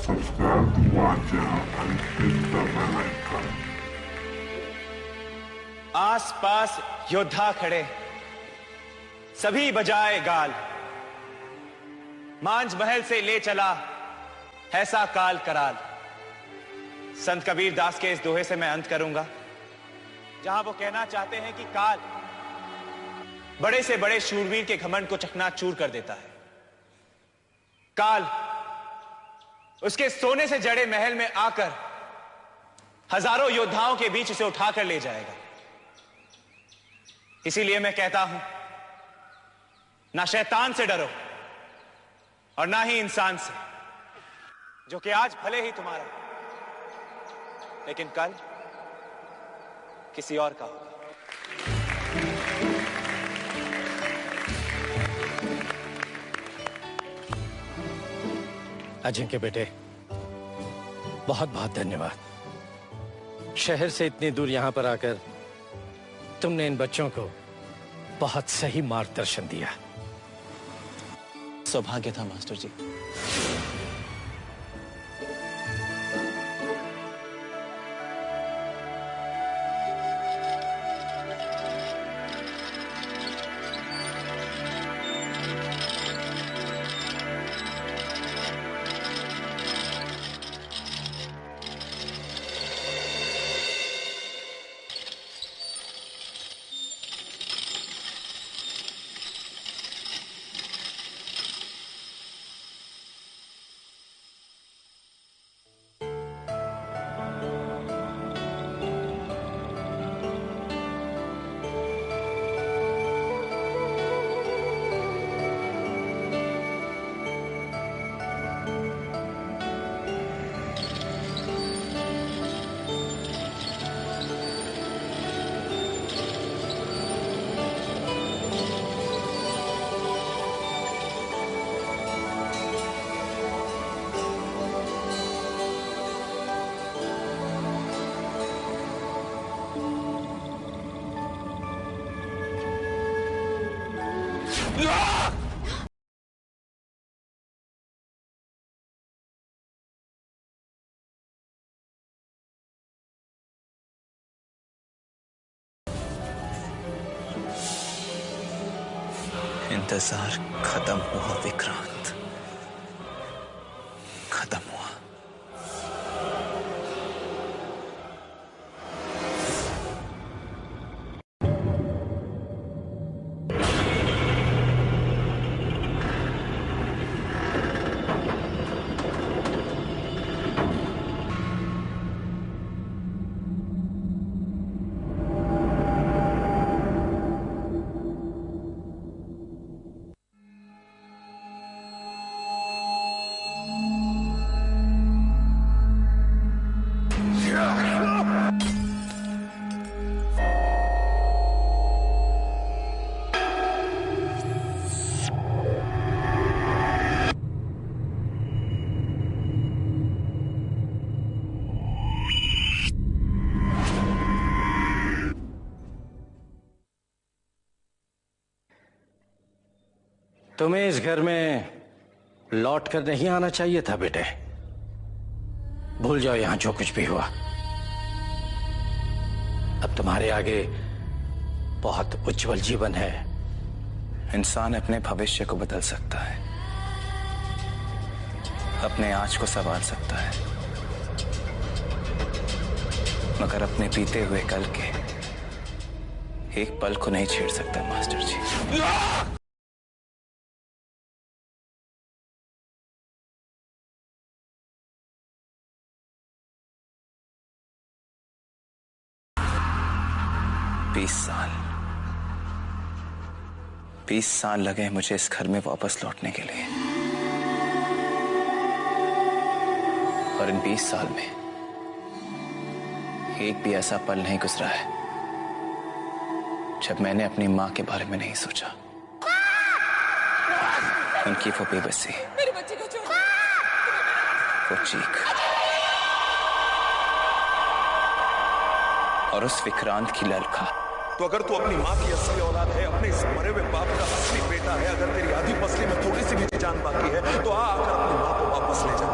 subscribe to my channel and hit the bell icon. आस पास योद्धा खड़े, सभी बजाए गाल, मांझ महल से ले चला ऐसा काल कराल। संत कबीर दास के इस दोहे से मैं अंत करूंगा, जहां वो कहना चाहते हैं कि काल बड़े से बड़े शूरवीर के घमंड को चकनाचूर कर देता है। काल उसके सोने से जड़े महल में आकर हजारों योद्धाओं के बीच उसे उठाकर ले जाएगा। इसीलिए मैं कहता हूं, ना शैतान से डरो और ना ही इंसान से, जो कि आज भले ही तुम्हारा लेकिन कल किसी और का होगा। अजिंक्य बेटे, बहुत बहुत धन्यवाद। शहर से इतनी दूर यहां पर आकर तुमने इन बच्चों को बहुत सही मार्गदर्शन दिया। सौभाग्य था मास्टर जी। इंतजार खत्म हुआ विक्रांत, खत्म हुआ। तुम्हें इस घर में लौट कर नहीं आना चाहिए था बेटे। भूल जाओ यहां जो कुछ भी हुआ। अब तुम्हारे आगे बहुत उज्जवल जीवन है। इंसान अपने भविष्य को बदल सकता है, अपने आज को संवार सकता है, मगर अपने बीते हुए कल के एक पल को नहीं छेड़ सकता मास्टर जी। बीस साल लगे मुझे इस घर में वापस लौटने के लिए, और इन 20 साल में एक भी ऐसा पल नहीं गुजरा है जब मैंने अपनी मां के बारे में नहीं सोचा। उनकी वो बेबसी, मेरे बच्चे को छोड़, वो चीख, और उस विक्रांत की ललकार। तो अगर तू अपनी माँ की असली औलाद है, अपने इस मरे हुए बाप का असली बेटा है, अगर तेरी आधी पसली में थोड़ी सी भी जान बाकी है, तो आकर अपनी माँ को वापस ले जा।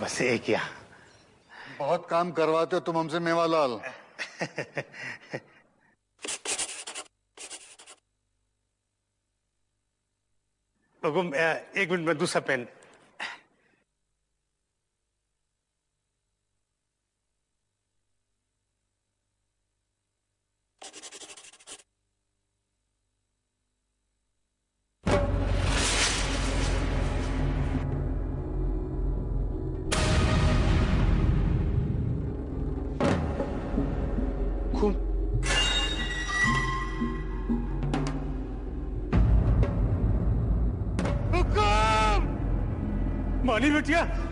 बस एक क्या। बहुत काम करवाते हो तुम हमसे मेवालाल। हुकुम, एक मिनट में दूसरा पेन।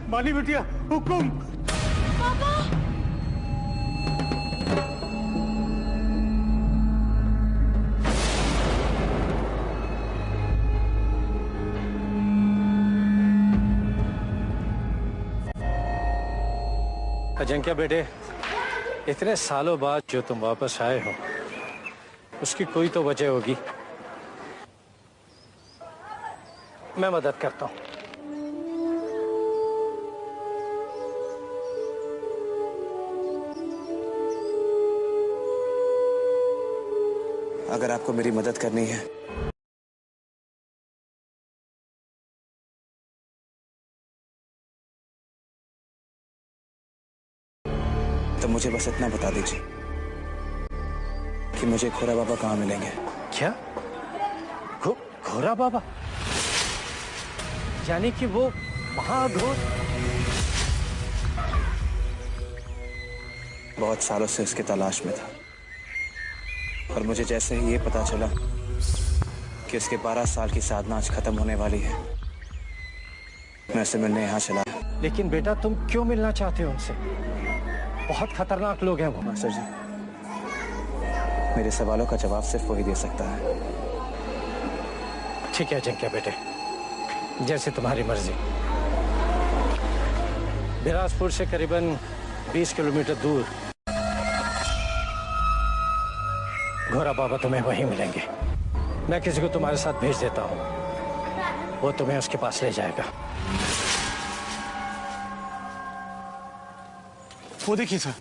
मानी बिटिया, हुकुम। पापा। अजिंक्य बेटे, इतने सालों बाद जो तुम वापस आए हो, उसकी कोई तो वजह होगी। मैं मदद करता हूं। अगर आपको मेरी मदद करनी है तो मुझे बस इतना बता दीजिए कि मुझे घोड़ा बाबा कहाँ मिलेंगे। क्या? घोड़ा बाबा? यानी कि वो महाघोर? बहुत सालों से उसकी तलाश में था और मुझे जैसे ही ये पता चला कि उसके 12 साल की साधना आज खत्म होने वाली है, मैं उसे मिलने यहाँ चला। लेकिन बेटा, तुम क्यों मिलना चाहते हो उनसे? बहुत खतरनाक लोग हैं वो। मास्टर जी, मेरे सवालों का जवाब सिर्फ वही दे सकता है। ठीक है अजिंक्य बेटे, जैसे तुम्हारी मर्जी। बिलासपुर से करीबन 20 किलोमीटर दूर घोड़ा बाबा तुम्हें वहीं मिलेंगे। मैं किसी को तुम्हारे साथ भेज देता हूं, वो तुम्हें उसके पास ले जाएगा। वो देखिए सर।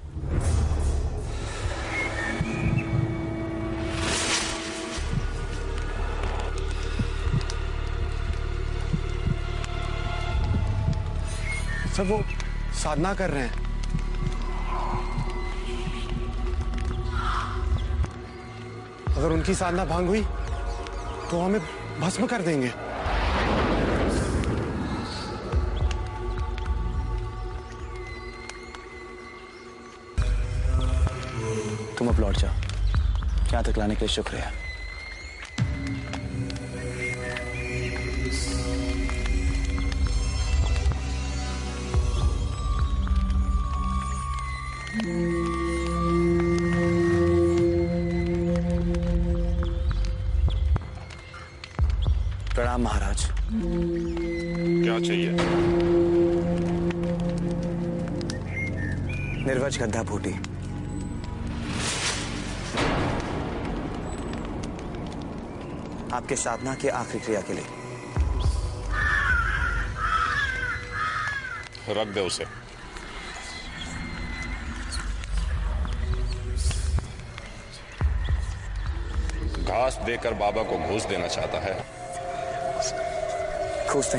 सर वो साधना कर रहे हैं। अगर उनकी साधना भंग हुई तो हमें भस्म कर देंगे। तुम अब लौट जाओ। यहाँ तक लाने के लिए शुक्रिया। प्रणाम महाराज। क्या चाहिए? निर्वज गद्दा भूटी। आपके साधना की आखिरी क्रिया के लिए। रख दे उसे। घास देकर बाबा को घूस देना चाहता है। घूस नहीं